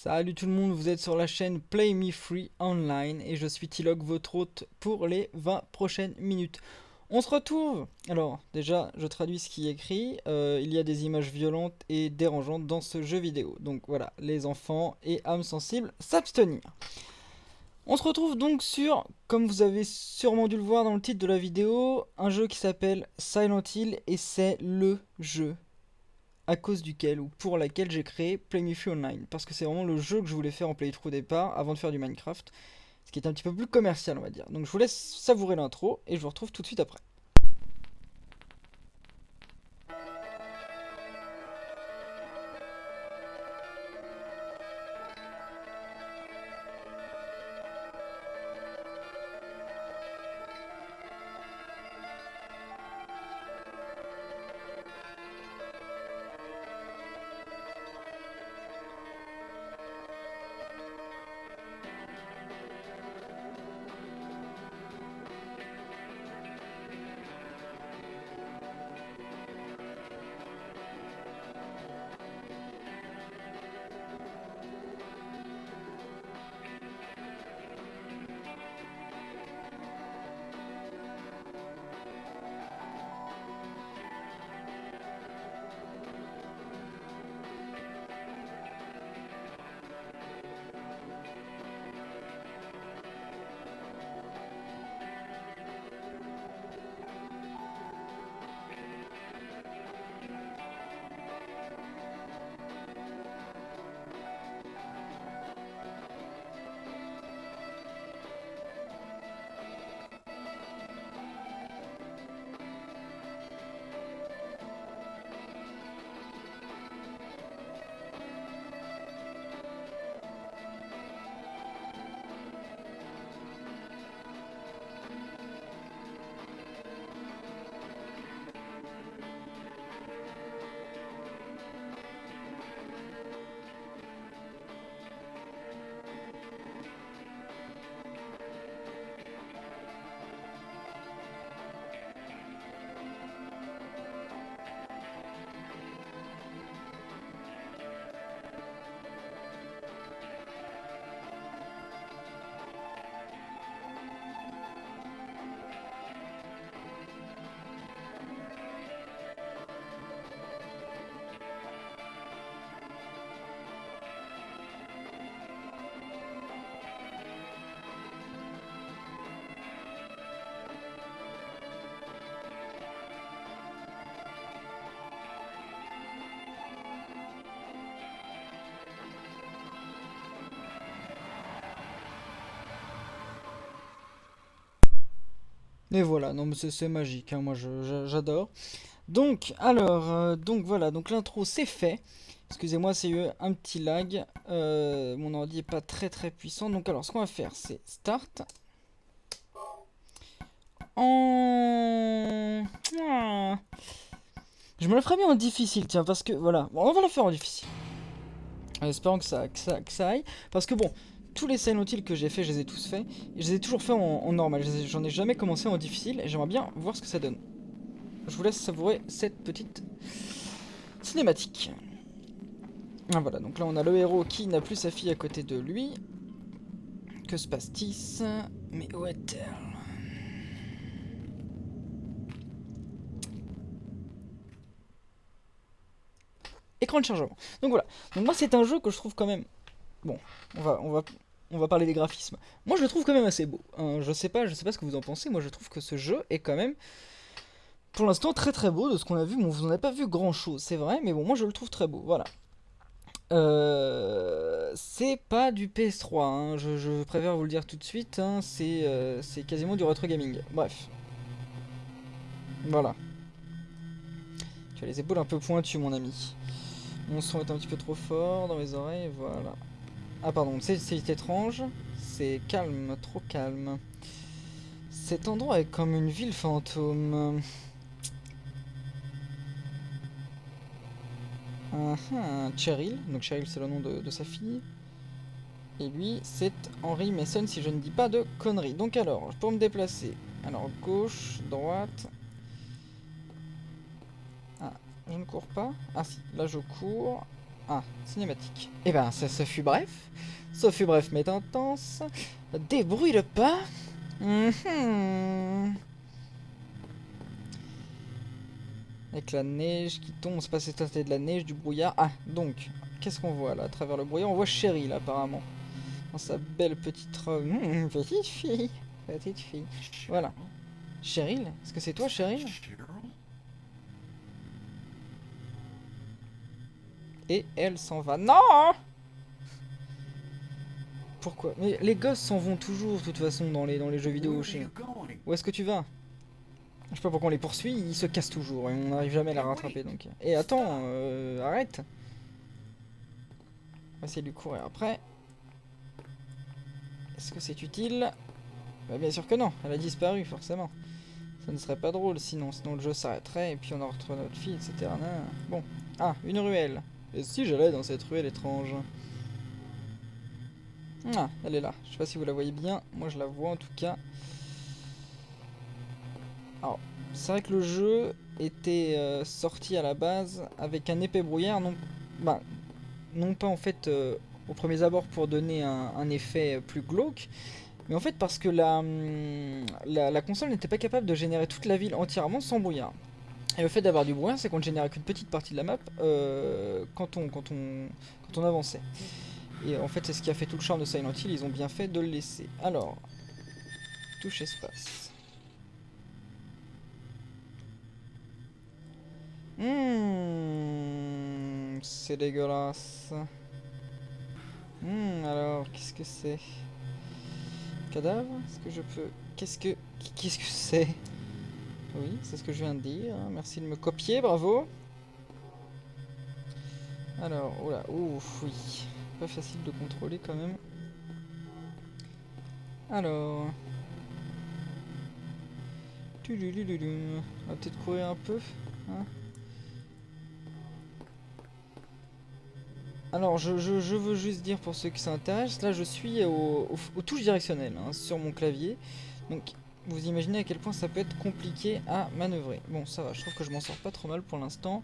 Salut tout le monde, vous êtes sur la chaîne Play Me Free Online et je suis Tilog, votre hôte pour les 20 prochaines minutes. On se retrouve. Alors déjà, je traduis ce qui est écrit. Il y a des images violentes et dérangeantes dans ce jeu vidéo. Donc voilà, les enfants et âmes sensibles s'abstenir. On se retrouve donc sur, comme vous avez sûrement dû le voir dans le titre de la vidéo, un jeu qui s'appelle Silent Hill et c'est le jeu à cause duquel ou pour laquelle j'ai créé Play Me Free Online. Parce que c'est vraiment le jeu que je voulais faire en playthrough au départ, avant de faire du Minecraft. Ce qui est un petit peu plus commercial, on va dire. Donc je vous laisse savourer l'intro, et je vous retrouve tout de suite après. Et voilà, non mais c'est magique, hein, moi j'adore. Donc, alors, donc voilà, donc l'intro c'est fait. Excusez-moi, c'est eu un petit lag. Mon ordi est pas très puissant. Donc alors, ce qu'on va faire, c'est Start. En... Ah. Je me la ferais bien en difficile, tiens, parce que voilà, bon, on va la faire en difficile. En espérant que ça aille. Parce que bon, tous les Silent Hill que j'ai fait, je les ai tous faits. Et je les ai toujours fait en normal. J'en ai jamais commencé en difficile. Et j'aimerais bien voir ce que ça donne. Je vous laisse savourer cette petite cinématique. Ah, voilà, donc là on a le héros qui n'a plus sa fille à côté de lui. Que se passe-t-il? Mais où est-elle? Écran de chargement. Donc voilà. Donc moi c'est un jeu que je trouve quand même. Bon, on va parler des graphismes. Moi je le trouve quand même assez beau. Hein, je sais pas ce que vous en pensez. Moi je trouve que ce jeu est quand même, pour l'instant, très beau de ce qu'on a vu. Bon, vous n'en avez pas vu grand chose, c'est vrai, mais bon, moi je le trouve très beau. Voilà. C'est pas du PS3, hein, je préfère vous le dire tout de suite, hein, c'est quasiment du retro gaming. Bref, voilà. Tu as les épaules un peu pointues, mon ami. Mon son est un petit peu trop fort dans mes oreilles, voilà. Ah, pardon, c'est étrange, c'est calme, trop calme. Cet endroit est comme une ville fantôme. Cheryl, donc Cheryl c'est le nom de sa fille. Et lui, c'est Henry Mason, si je ne dis pas de conneries. Donc alors, pour me déplacer, alors gauche, droite. Ah, je ne cours pas. Ah si, là je cours. Ah, cinématique. Eh ben, ça fut bref. Ça fut bref mais intense. Débrouille le pas. Mhm. Avec la neige qui tombe, on se passe de la neige, du brouillard. Ah, donc, qu'est-ce qu'on voit là à travers le brouillard? On voit Cheryl apparemment. Dans sa belle petite robe. Petite fille. Petite fille. Voilà. Cheryl? Est-ce que c'est toi, Cheryl? Et elle s'en va. Non! Pourquoi? Mais les gosses s'en vont toujours, de toute façon, dans les jeux vidéo, chien. Où est-ce que tu vas? Je sais pas pourquoi on les poursuit, ils se cassent toujours et on n'arrive jamais à la rattraper donc. Et attends, arrête! On va essayer de lui courir après. Est-ce que c'est utile? Bah bien sûr que non, elle a disparu forcément. Ça ne serait pas drôle sinon le jeu s'arrêterait et puis on aurait retrouvé notre fille, etc. Bon. Ah, une ruelle. Et si j'allais dans cette ruelle étrange? Ah, elle est là. Je sais pas si vous la voyez bien, moi je la vois en tout cas. Alors, c'est vrai que le jeu était sorti à la base avec un épais brouillard, bah, non pas en fait au premier abord pour donner un effet plus glauque, mais en fait parce que la console n'était pas capable de générer toute la ville entièrement sans brouillard. Et le fait d'avoir du brouillard, c'est qu'on ne générait qu'une petite partie de la map quand on avançait. Et en fait, c'est ce qui a fait tout le charme de Silent Hill, ils ont bien fait de le laisser. Alors, touche espace. C'est dégueulasse. Alors, qu'est-ce que c'est? Cadavre? Est-ce que je peux... Qu'est-ce que c'est? Oui, c'est ce que je viens de dire. Merci de me copier, bravo. Alors, oula, ouf, oui. Pas facile de contrôler quand même. Alors... On va peut-être courir un peu. Hein. Alors, je veux juste dire pour ceux qui s'intéressent, là je suis aux touches directionnelles hein, sur mon clavier. Donc, vous imaginez à quel point ça peut être compliqué à manœuvrer. Bon, ça va, je trouve que je m'en sors pas trop mal pour l'instant.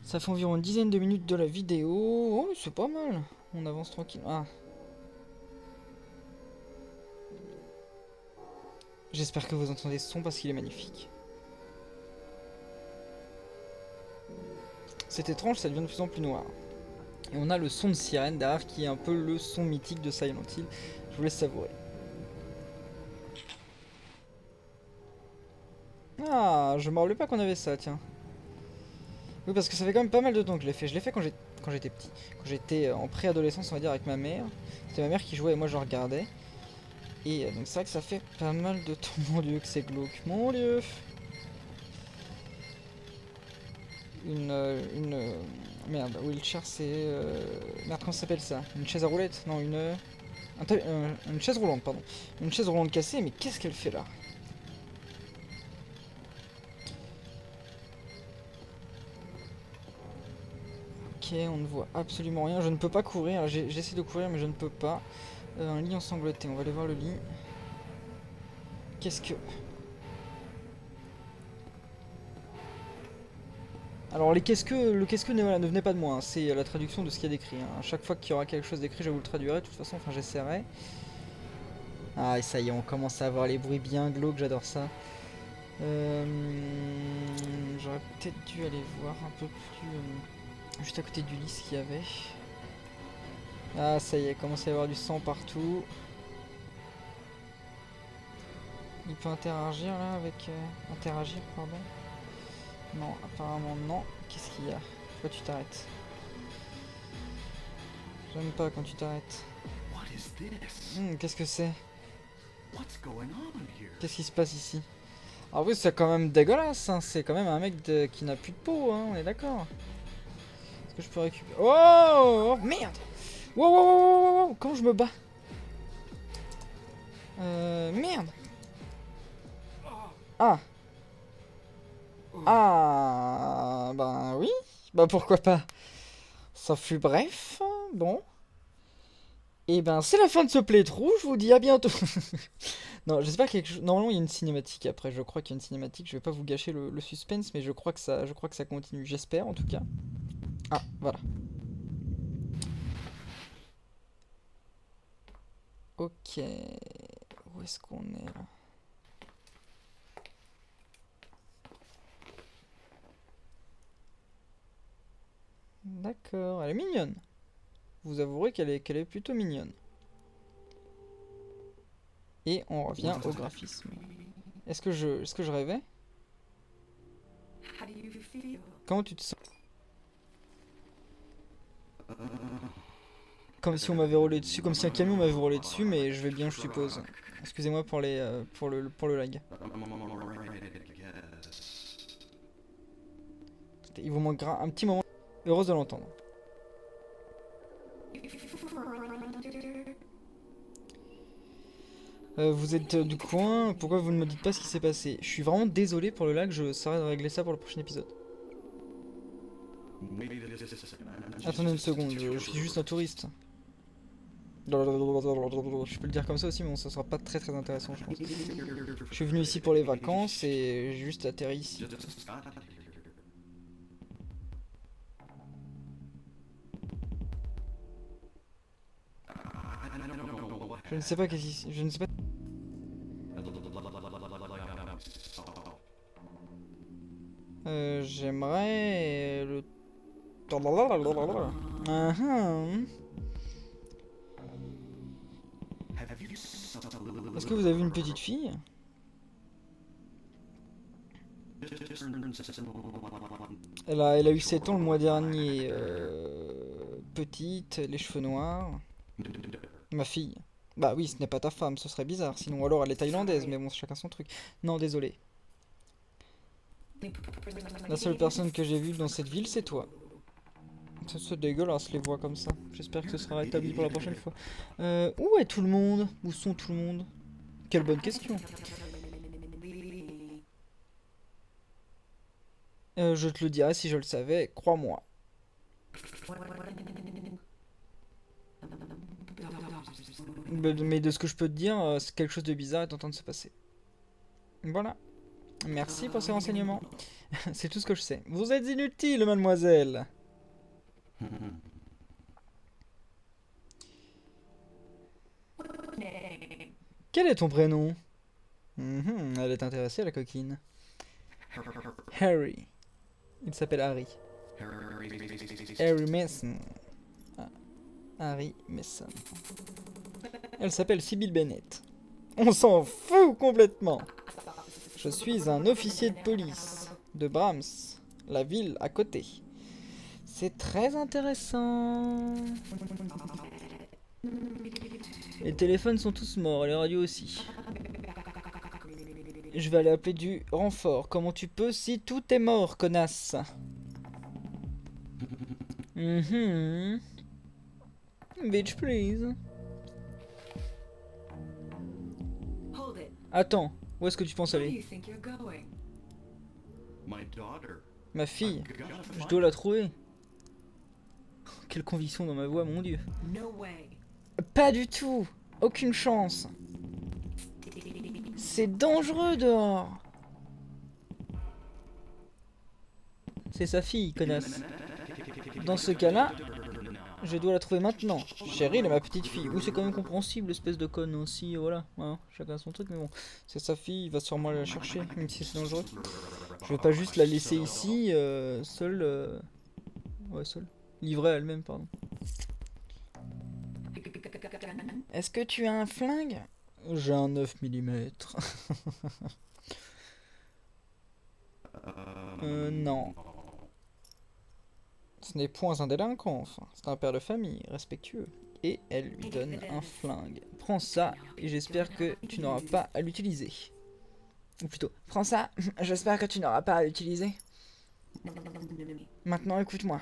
Ça fait environ une dizaine de minutes de la vidéo. Oh, c'est pas mal. On avance tranquille. Ah. J'espère que vous entendez ce son parce qu'il est magnifique. C'est étrange, ça devient de plus en plus noir. Et on a le son de sirène derrière qui est un peu le son mythique de Silent Hill. Je vous laisse savourer. Ah, je me rappelais pas qu'on avait ça, tiens. Oui, parce que ça fait quand même pas mal de temps que je l'ai fait. Je l'ai fait quand j'étais petit. Quand j'étais en préadolescence, on va dire, avec ma mère. C'était ma mère qui jouait et moi je regardais. Et donc c'est vrai que ça fait pas mal de temps. Mon dieu, que c'est glauque. Mon dieu. Merde, wheelchair c'est... Merde, comment ça s'appelle ça? Une chaise à roulettes? Non, une chaise roulante, pardon. Une chaise roulante cassée, mais qu'est-ce qu'elle fait là? Ok, on ne voit absolument rien. Je ne peux pas courir. J'essaie de courir, mais je ne peux pas. Un lit ensanglanté. On va aller voir le lit. Qu'est-ce que... Alors, le qu'est-ce que ne venait pas de moi. Hein. C'est la traduction de ce qu'il y a d'écrit. Hein. À chaque fois qu'il y aura quelque chose d'écrit, je vous le traduirai. De toute façon, enfin, j'essaierai. Ah, et ça y est, on commence à avoir les bruits bien glauques. J'adore ça. J'aurais peut-être dû aller voir un peu plus... juste à côté du lit ce qu'il y avait. Ah, ça y est, il commence à y avoir du sang partout. Il peut interagir là avec... interagir, pardon. Non, apparemment non. Qu'est-ce qu'il y a? Pourquoi tu t'arrêtes? J'aime pas quand tu t'arrêtes. Qu'est-ce que c'est? Qu'est-ce qui se passe ici? Ah oui, c'est quand même dégueulasse, hein. C'est quand même un mec qui n'a plus de peau, hein. On est d'accord. Est-ce que je peux récupérer... Oh, merde! Wow, wow, wow, wow, wow. Comment je me bats? Merde! Ah! Ah! Ben oui. Bah pourquoi pas? Ça fut bref. Bon. Et ben c'est la fin de ce playthrough. Je vous dis à bientôt. Non, j'espère qu'il y a quelque chose... Normalement il y a une cinématique après. Je crois qu'il y a une cinématique. Je vais pas vous gâcher le suspense, mais je crois que ça continue. J'espère en tout cas. Ah, voilà. Ok. Où est-ce qu'on est là? D'accord, elle est mignonne. Vous avouerez qu'elle est plutôt mignonne. Et on revient au graphisme. Est-ce que je rêvais? Comment tu te sens? Comme si on m'avait roulé dessus, comme si un camion m'avait roulé dessus, mais je vais bien, je suppose. Excusez-moi pour pour le lag. Il vous manquera un petit moment. Heureuse de l'entendre. Vous êtes du coin, pourquoi vous ne me dites pas ce qui s'est passé? Je suis vraiment désolé pour le lag, je saurai de régler ça pour le prochain épisode. Attendez une seconde, je suis juste un touriste. Je peux le dire comme ça aussi, mais bon, ça sera pas très intéressant, je pense. Je suis venu ici pour les vacances et j'ai juste atterri ici. Je ne sais pas qu'est-ce qui... Je ne sais pas... J'aimerais... le... Ah, ah. Est-ce que vous avez une petite fille? Elle a eu 7 ans le mois dernier. Petite, les cheveux noirs. Ma fille. Bah oui, ce n'est pas ta femme, ce serait bizarre. Sinon, alors elle est thaïlandaise, mais bon, chacun son truc. Non, désolé. La seule personne que j'ai vue dans cette ville, c'est toi. C'est dégueulasse les voix comme ça. J'espère que ce sera rétabli pour la prochaine fois. Où est tout le monde? Où sont tout le monde? Quelle bonne question. Je te le dirais si je le savais, crois-moi. Mais de ce que je peux te dire, c'est quelque chose de bizarre est en train de se passer. Voilà. Merci pour ces renseignements. C'est tout ce que je sais. Vous êtes inutile, mademoiselle. Quel est ton prénom? Elle est intéressée, la coquine. Harry. Il s'appelle Harry. Harry Mason. Ah, Harry Mason. Elle s'appelle Sybil Bennett. On s'en fout complètement. Je suis un officier de police de Brahms, la ville à côté. C'est très intéressant. Les téléphones sont tous morts, et les radios aussi. Je vais aller appeler du renfort. Comment tu peux si tout est mort, connasse? Bitch, please. Attends, où est-ce que tu penses aller? Ma fille, je dois la trouver. Quelle conviction dans ma voix, mon dieu. Pas du tout. Aucune chance. C'est dangereux dehors. C'est sa fille, connasse. Dans ce cas-là, je dois la trouver maintenant. Cheryl est ma petite fille. Oui, c'est quand même compréhensible, espèce de conne aussi, voilà. Hein, chacun son truc, mais bon. C'est sa fille, il va sûrement aller la chercher, même si c'est dangereux. Je vais pas juste la laisser ici, seule. Ouais, seule. Livrée à elle-même, pardon. Est-ce que tu as un flingue? J'ai un 9 mm. Non. Ce n'est point un délinquant, enfin. C'est un père de famille, respectueux. Et elle lui donne un flingue. Prends ça, et j'espère que tu n'auras pas à l'utiliser. Ou plutôt, prends ça, j'espère que tu n'auras pas à l'utiliser. Maintenant, écoute-moi.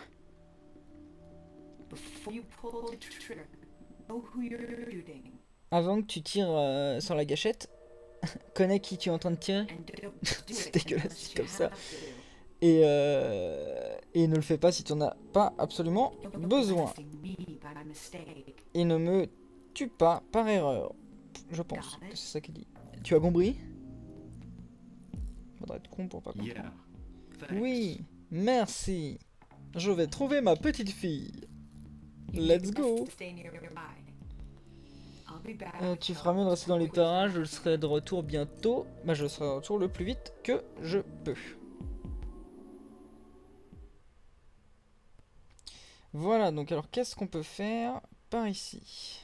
Avant que tu tires sur la gâchette, connais qui tu es en train de tirer. C'est dégueulasse comme ça. Et ne le fais pas si tu n'en as pas absolument besoin. Et ne me tue pas par erreur. Je pense que c'est ça qu'il dit. Tu as compris? Faudrait être con pour pas comprendre. Oui, merci. Je vais trouver ma petite fille. Let's go. Tu feras mieux de rester dans les parages, je serai de retour bientôt. Bah je serai de retour le plus vite que je peux. Voilà, donc alors qu'est-ce qu'on peut faire par ici?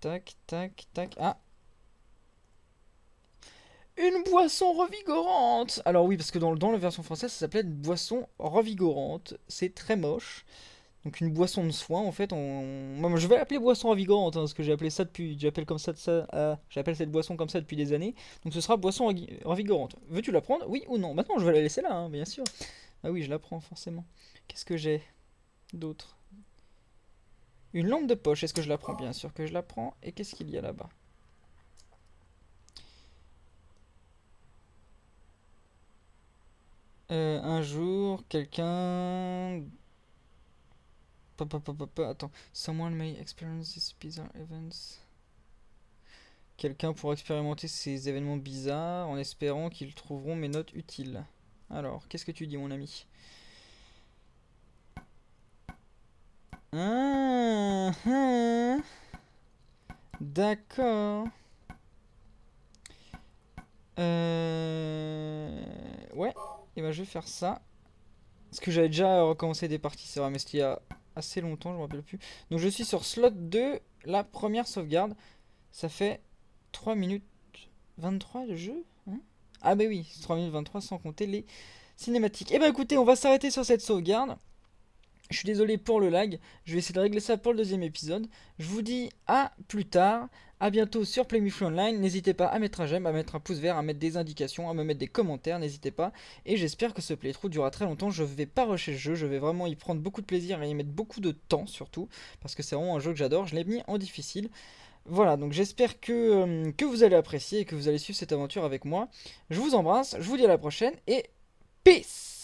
Tac, tac, tac. Ah! Une boisson revigorante! Alors oui, parce que dans la version française, ça s'appelait une boisson revigorante. C'est très moche. Donc une boisson de soin, en fait, moi, je vais l'appeler boisson revigorante, hein, parce que j'ai appelé ça depuis, j'appelle comme ça, j'appelle cette boisson comme ça depuis des années. Donc ce sera boisson revigorante. Veux-tu la prendre? Oui ou non? Maintenant, je vais la laisser là, hein, bien sûr. Ah oui, je la prends forcément. Qu'est-ce que j'ai d'autre? Une lampe de poche, est-ce que je la prends? Bien sûr que je la prends. Et qu'est-ce qu'il y a là-bas? Un jour, quelqu'un... Attends. Someone may experience these bizarre events. Quelqu'un pourra expérimenter ces événements bizarres en espérant qu'ils trouveront mes notes utiles. Alors, qu'est-ce que tu dis, mon ami? Ah. D'accord. Ouais, et ben je vais faire ça. Parce que j'avais déjà recommencé des parties, c'est vrai, mais c'était il y a assez longtemps, je me rappelle plus. Donc je suis sur slot 2, la première sauvegarde. Ça fait 3 minutes 23 de jeu, hein? Ah bah oui, 3 minutes 23 sans compter les cinématiques. Et bah écoutez, on va s'arrêter sur cette sauvegarde. Je suis désolé pour le lag, je vais essayer de régler ça pour le deuxième épisode. Je vous dis à plus tard, à bientôt sur Play Me Free Online. N'hésitez pas à mettre un j'aime, à mettre un pouce vert, à mettre des indications, à me mettre des commentaires, n'hésitez pas. Et j'espère que ce playthrough durera très longtemps, je vais pas rusher le jeu, je vais vraiment y prendre beaucoup de plaisir et y mettre beaucoup de temps surtout. Parce que c'est vraiment un jeu que j'adore, je l'ai mis en difficile. Voilà, donc j'espère que vous allez apprécier et que vous allez suivre cette aventure avec moi. Je vous embrasse, je vous dis à la prochaine et peace!